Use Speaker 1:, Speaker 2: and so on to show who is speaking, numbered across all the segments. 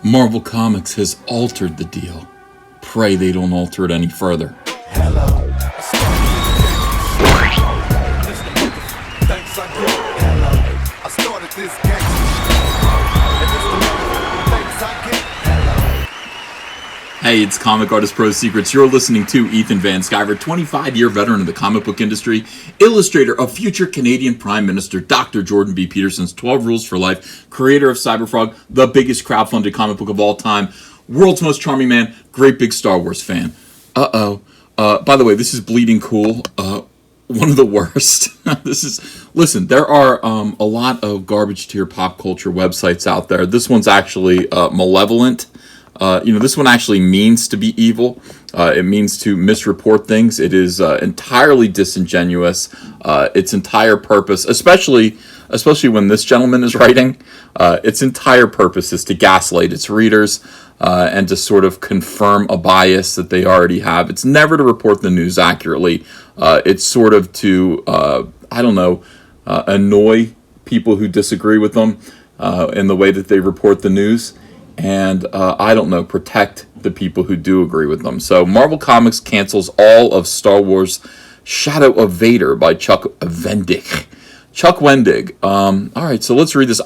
Speaker 1: Marvel Comics has altered the deal. Pray they don't alter it any further. Hey, it's Comic Artist Pro Secrets. You're listening to Ethan Van Sciver, 25-year veteran of the comic book industry, illustrator of future Canadian Prime Minister Dr. Jordan B. Peterson's 12 Rules for Life, creator of Cyberfrog, the biggest crowdfunded comic book of all time, world's most charming man, great big Star Wars fan. By the way, this is Bleeding Cool. One of the worst. Listen, there are a lot of garbage tier pop culture websites out there. This one's actually malevolent. This one actually means to be evil. It means to misreport things. It is entirely disingenuous. Its entire purpose, especially when this gentleman is writing, its entire purpose is to gaslight its readers and to sort of confirm a bias that they already have. It's never to report the news accurately. It's sort of to, annoy people who disagree with them in the way that they report the news. And protect the people who do agree with them. So Marvel Comics cancels all of Star Wars Shadow of Vader by Chuck Wendig. Chuck Wendig. All right, so let's read this.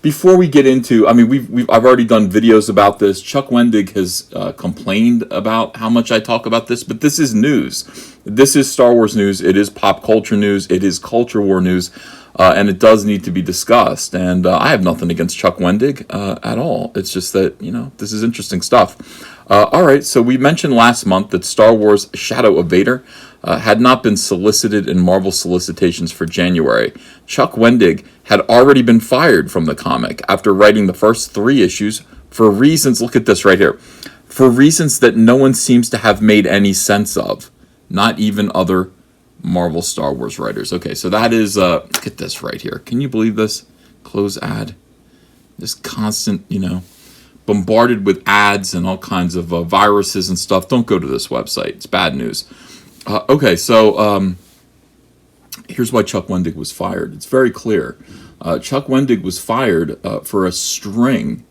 Speaker 1: Before we get into, I've already done videos about this. Chuck Wendig has complained about how much I talk about this, but this is news. This is Star Wars news. It is pop culture news. It is culture war news. And it does need to be discussed. And I have nothing against Chuck Wendig at all. It's just that, this is interesting stuff. All right, so we mentioned last month that Star Wars Shadow of Vader had not been solicited in Marvel solicitations for January. Chuck Wendig had already been fired from the comic after writing the first 3 issues for reasons, look at this right here, for reasons that no one seems to have made any sense of, not even other Marvel Star Wars writers. Okay, so that is, look at this right here. Can you believe this? Close ad. This constant, bombarded with ads and all kinds of viruses and stuff. Don't go to this website. It's bad news. So here's why Chuck Wendig was fired. It's very clear. Chuck Wendig was fired for a string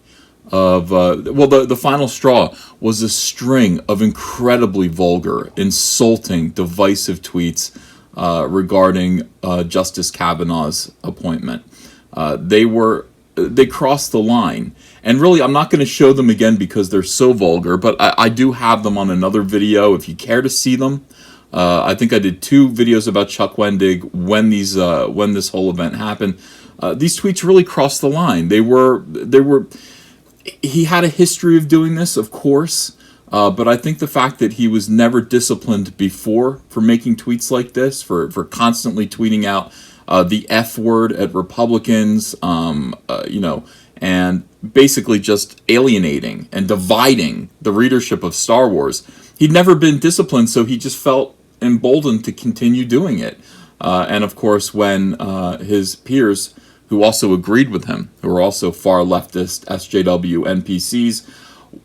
Speaker 1: of, the final straw was a string of incredibly vulgar, insulting, divisive tweets regarding Justice Kavanaugh's appointment. They crossed the line. And really, I'm not going to show them again because they're so vulgar, but I do have them on another video if you care to see them. I think I did 2 videos about Chuck Wendig when this whole event happened. These tweets really crossed the line. He had a history of doing this, of course, but I think the fact that he was never disciplined before for making tweets like this, for constantly tweeting out the F word at Republicans, and basically just alienating and dividing the readership of Star Wars. He'd never been disciplined, so he just felt emboldened to continue doing it. And of course, when his peers, who also agreed with him, who were also far leftist SJW NPCs,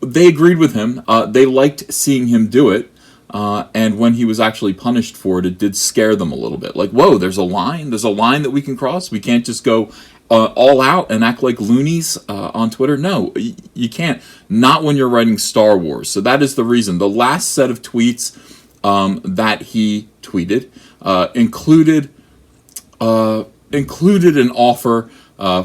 Speaker 1: they agreed with him. They liked seeing him do it. And when he was actually punished for it, it did scare them a little bit. Like, whoa, there's a line that we can cross. We can't just go all out and act like loonies on Twitter. No, you can't. Not when you're writing Star Wars. So that is the reason. The last set of tweets that he tweeted included an offer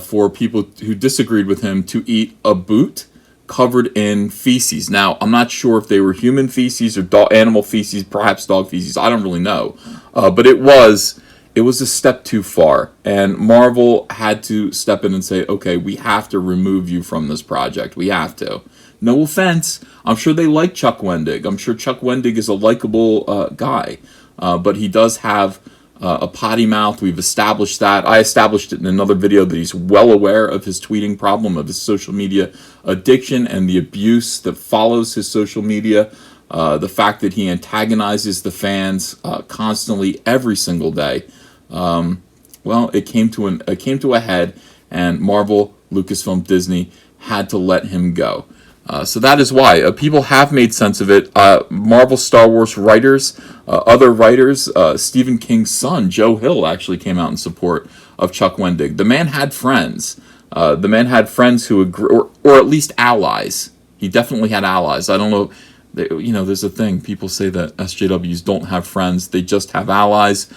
Speaker 1: for people who disagreed with him to eat a boot covered in feces. Now, I'm not sure if they were human feces or animal feces, perhaps dog feces. I don't really know. But it was a step too far. And Marvel had to step in and say, okay, we have to remove you from this project. We have to. No offense. I'm sure they like Chuck Wendig. I'm sure Chuck Wendig is a likable guy. But he does have a potty mouth. We've established that. I established it in another video that he's well aware of his tweeting problem, of his social media addiction and the abuse that follows his social media. The fact that he antagonizes the fans constantly every single day. It came to a head, and Marvel, Lucasfilm, Disney had to let him go. So that is why. People have made sense of it. Marvel Star Wars writers, other writers, Stephen King's son, Joe Hill, actually came out in support of Chuck Wendig. The man had friends. The man had friends who agree, or at least allies. He definitely had allies. I don't know. There's a thing. People say that SJWs don't have friends. They just have allies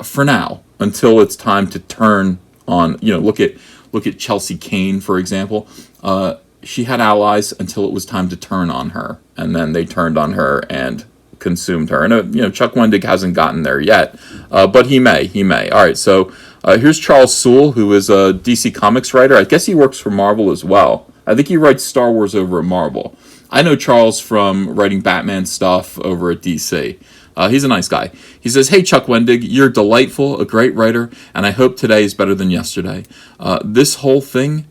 Speaker 1: for now, until it's time to turn on. Look at Chelsea Kane, for example. She had allies until it was time to turn on her, and then they turned on her and consumed her. And Chuck Wendig hasn't gotten there yet, but he may. All right, so here's Charles Soule, who is a DC Comics writer. I guess he works for Marvel as well. I think he writes Star Wars over at Marvel. I know Charles from writing Batman stuff over at DC. He's a nice guy. He says, "Hey, Chuck Wendig, you're delightful, a great writer, and I hope today is better than yesterday. This whole thing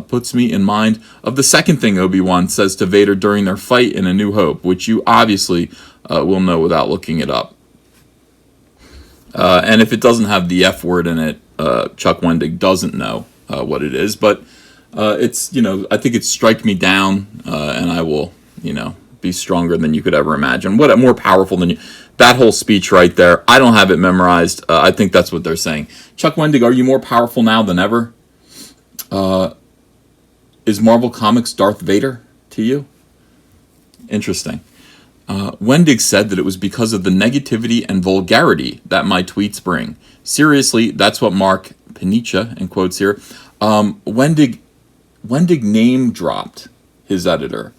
Speaker 1: puts me in mind of the second thing Obi-Wan says to Vader during their fight in A New Hope, which you obviously will know without looking it up. And if it doesn't have the F word in it, Chuck Wendig doesn't know what it is. But it's, I think it's strike me down, and I will, be stronger than you could ever imagine. What more powerful than you? That whole speech right there. I don't have it memorized. I think that's what they're saying. Chuck Wendig, are you more powerful now than ever? Is Marvel Comics Darth Vader to you? Interesting. Wendig said that it was because of the negativity and vulgarity that my tweets bring. Seriously, that's what Mark Panicia, in quotes here, Wendig name dropped his editor.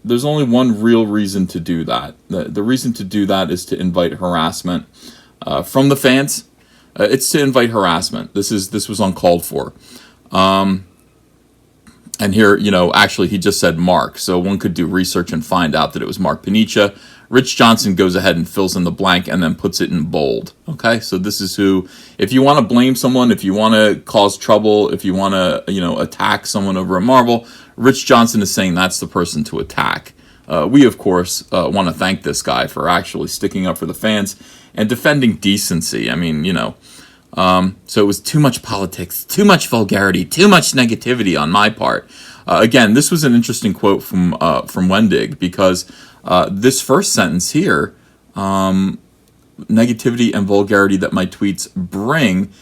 Speaker 1: There's only one real reason to do that. The reason to do that is to invite harassment from the fans. It's to invite harassment. This was uncalled for. And here, actually he just said Mark, so one could do research and find out that it was Mark Panicia. Rich Johnson goes ahead and fills in the blank and then puts it in bold. Okay, so this is who, if you want to blame someone, if you want to cause trouble, if you want to, attack someone over a Marvel, Rich Johnson is saying that's the person to attack. We, of course, want to thank this guy for actually sticking up for the fans and defending decency. I mean, so it was too much politics, too much vulgarity, too much negativity on my part. Again, this was an interesting quote from Wendig, because this first sentence here, negativity and vulgarity that my tweets bring,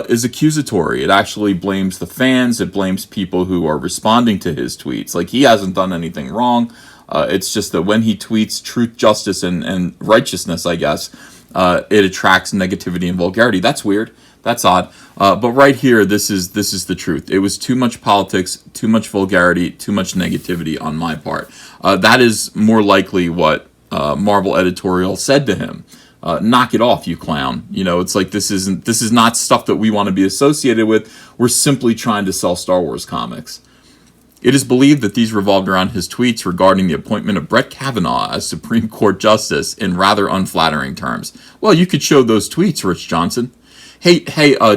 Speaker 1: is accusatory. It actually blames the fans. It blames people who are responding to his tweets. Like, he hasn't done anything wrong. It's just that when he tweets truth, justice, and righteousness, I guess, it attracts negativity and vulgarity. That's weird. That's odd. But right here, this is the truth. It was too much politics, too much vulgarity, too much negativity on my part. That is more likely what Marvel editorial said to him. Knock it off, you clown. It's like, this is not stuff that we want to be associated with. We're simply trying to sell Star Wars comics. It is believed that these revolved around his tweets regarding the appointment of Brett Kavanaugh as Supreme Court Justice in rather unflattering terms. Well, you could show those tweets, Rich Johnson. Hey,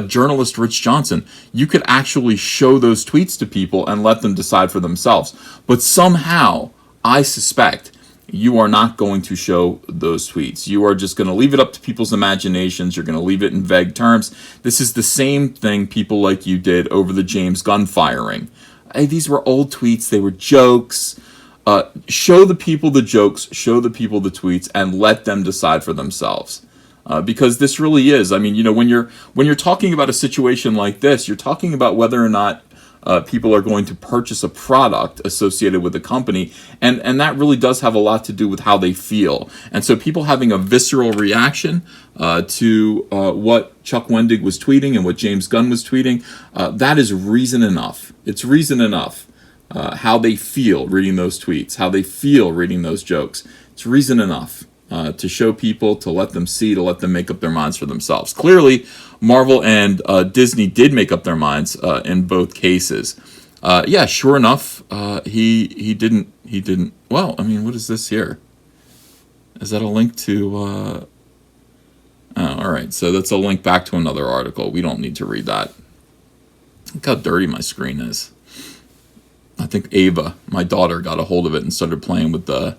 Speaker 1: journalist Rich Johnson, you could actually show those tweets to people and let them decide for themselves. But somehow, I suspect, you are not going to show those tweets. You are just going to leave it up to people's imaginations. You're going to leave it in vague terms. This is the same thing people like you did over the James Gunn firing. Hey, these were old tweets. They were jokes. Show the people the jokes. Show the people the tweets, and let them decide for themselves. Because this really is. I mean, when you're talking about a situation like this, you're talking about whether or not people are going to purchase a product associated with a company, and that really does have a lot to do with how they feel. And so people having a visceral reaction to what Chuck Wendig was tweeting and what James Gunn was tweeting, that is reason enough. It's reason enough how they feel reading those tweets, how they feel reading those jokes. It's reason enough to show people, to let them see, to let them make up their minds for themselves. Clearly, Marvel and Disney did make up their minds in both cases. Yeah, sure enough, he didn't. Well, I mean, what is this here? Is that a link to? Oh, all right. So that's a link back to another article. We don't need to read that. Look how dirty my screen is. I think Ava, my daughter, got a hold of it and started playing with the.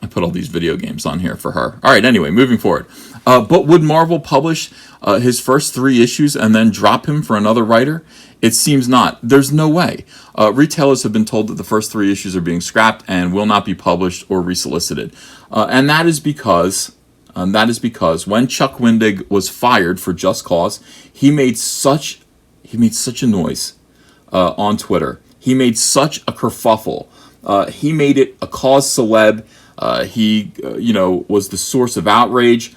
Speaker 1: I put all these video games on here for her. All right, anyway, moving forward. But would Marvel publish his first 3 issues and then drop him for another writer? It seems not. There's no way. Retailers have been told that the first 3 issues are being scrapped and will not be published or resolicited. And that is because when Chuck Wendig was fired for Just Cause, he made such he made such a noise on Twitter. He made such a kerfuffle. He made it a cause celeb. He was the source of outrage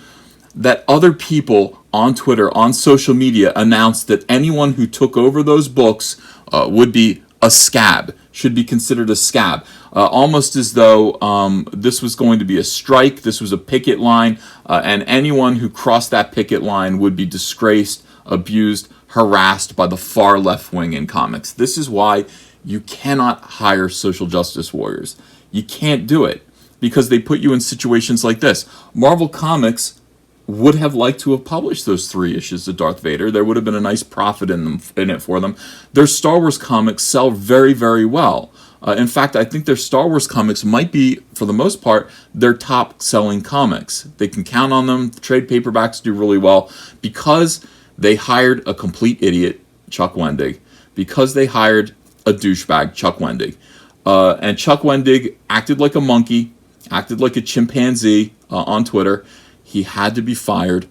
Speaker 1: that other people on Twitter, on social media, announced that anyone who took over those books would be a scab, should be considered a scab. Almost as though this was going to be a strike, this was a picket line, and anyone who crossed that picket line would be disgraced, abused, harassed by the far left wing in comics. This is why you cannot hire social justice warriors. You can't do it because they put you in situations like this. Marvel Comics would have liked to have published those 3 issues of Darth Vader. There would have been a nice profit in it for them. Their Star Wars comics sell very, very well. In fact, I think their Star Wars comics might be, for the most part, their top-selling comics. They can count on them. Trade paperbacks do really well because they hired a complete idiot, Chuck Wendig, because they hired a douchebag, Chuck Wendig. And Chuck Wendig acted like a monkey, acted like a chimpanzee on Twitter. He had to be fired,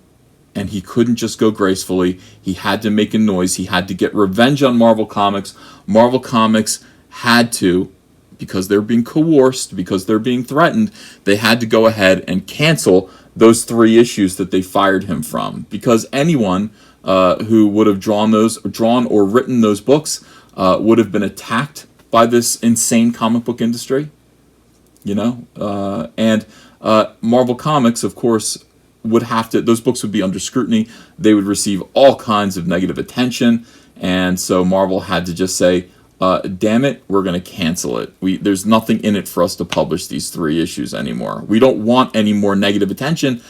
Speaker 1: and he couldn't just go gracefully. He had to make a noise. He had to get revenge on Marvel Comics. Marvel Comics had to, because they're being coerced, because they're being threatened, they had to go ahead and cancel those 3 issues that they fired him from. Because anyone who would have drawn or written those books would have been attacked by this insane comic book industry. And Marvel Comics, of course, would have to, those books would be under scrutiny. They would receive all kinds of negative attention. And so Marvel had to just say, damn it, we're going to cancel it. There's nothing in it for us to publish these 3 issues anymore. We don't want any more negative attention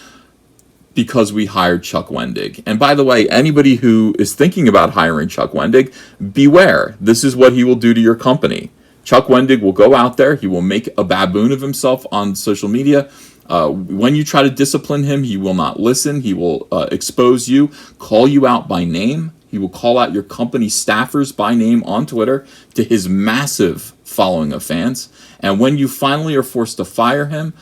Speaker 1: because we hired Chuck Wendig. And by the way, anybody who is thinking about hiring Chuck Wendig, beware. This is what he will do to your company. Chuck Wendig will go out there. He will make a baboon of himself on social media. When you try to discipline him, he will not listen. He will expose you, call you out by name. He will call out your company staffers by name on Twitter to his massive following of fans. And when you finally are forced to fire him,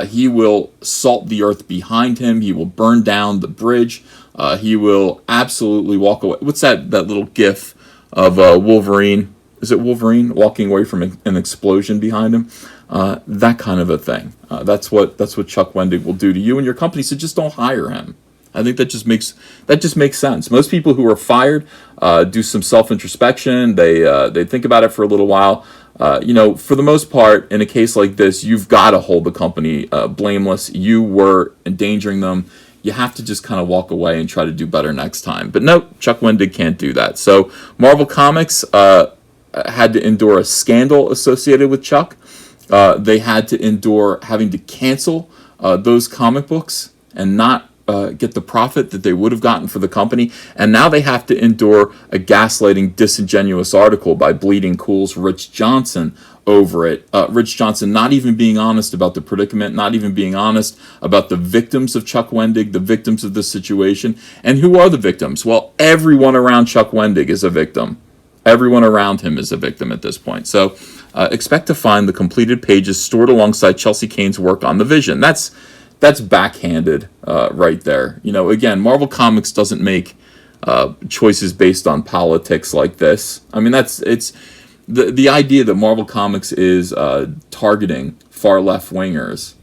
Speaker 1: he will salt the earth behind him. He will burn down the bridge. He will absolutely walk away. What's that little gif of Wolverine? Is it Wolverine walking away from an explosion behind him? That kind of a thing. That's what Chuck Wendig will do to you and your company. So just don't hire him. I think that just makes sense. Most people who are fired do some self-introspection. They think about it for a little while. For the most part, in a case like this, you've got to hold the company blameless. You were endangering them. You have to just kind of walk away and try to do better next time. But no, Chuck Wendig can't do that. So Marvel Comics had to endure a scandal associated with Chuck. They had to endure having to cancel those comic books and not get the profit that they would have gotten for the company. And now they have to endure a gaslighting, disingenuous article by Bleeding Cool's Rich Johnson over it. Rich Johnson not even being honest about the predicament, not even being honest about the victims of Chuck Wendig, the victims of this situation. And who are the victims? Well, everyone around Chuck Wendig is a victim. Everyone around him is a victim at this point. So expect to find the completed pages stored alongside Chelsea Cain's work on the Vision. That's backhanded right there. Again, Marvel Comics doesn't make choices based on politics like this. I mean, it's the idea that Marvel Comics is targeting far left wingers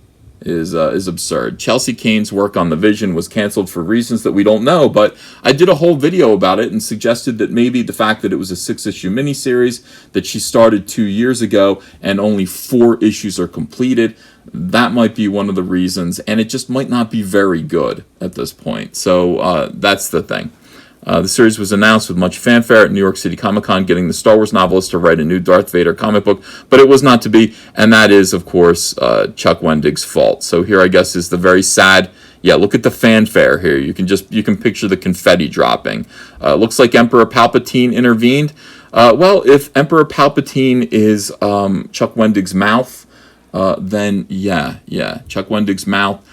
Speaker 1: is absurd. Chelsea Cain's work on the Vision was canceled for reasons that we don't know, but I did a whole video about it and suggested that maybe the fact that it was a 6-issue miniseries that she started 2 years ago and only 4 issues are completed, that might be one of the reasons, and it just might not be very good at this point. So that's the thing. The series was announced with much fanfare at New York City Comic Con, getting the Star Wars novelist to write a new Darth Vader comic book, but it was not to be, and that is, of course, Chuck Wendig's fault. So here, I guess, is the very sad. Yeah, look at the fanfare here. You can picture the confetti dropping. Looks like Emperor Palpatine intervened. Well, if Emperor Palpatine is Chuck Wendig's mouth, then yeah, Chuck Wendig's mouth.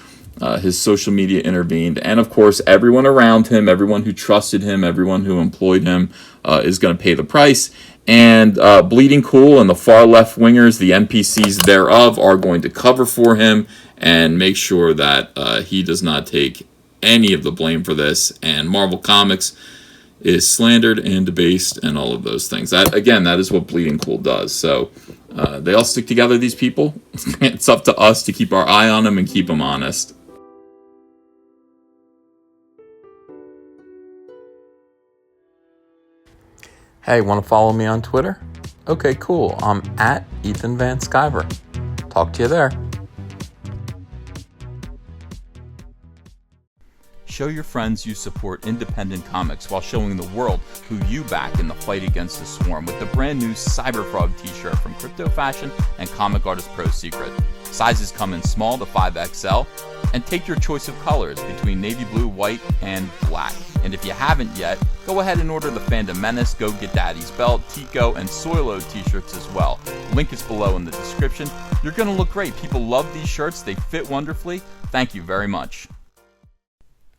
Speaker 1: His social media intervened, and of course everyone around him, everyone who trusted him, everyone who employed him is going to pay the price. And Bleeding Cool and the far left wingers, the NPCs thereof, are going to cover for him and make sure that he does not take any of the blame for this. And Marvel Comics, is slandered and debased and all of those things. That, again, that is what Bleeding Cool does. So they all stick together, these people. It's up to us to keep our eye on them and keep them honest. Hey, want to follow me on Twitter? Okay, cool. I'm at Ethan Van Sciver. Talk to you there. Show your friends you support independent comics while showing the world who you back in the fight against the swarm with the brand new Cyberfrog t-shirt from Crypto Fashion and Comic Artist Pro Secret. Sizes come in small to 5XL, and take your choice of colors between navy blue, white, and black. And if you haven't yet, go ahead and order the Fandom Menace, Go Get Daddy's Belt, Tico, and Soilo t-shirts as well. Link is below in the description. You're going to look great. People love these shirts. They fit wonderfully. Thank you very much.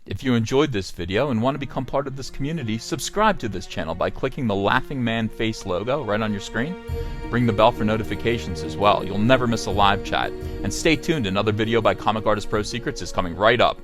Speaker 1: If you enjoyed this video and want to become part of this community, subscribe to this channel by clicking the Laughing Man face logo right on your screen. Ring the bell for notifications as well. You'll never miss a live chat. And stay tuned, another video by Comic Artist Pro Secrets is coming right up.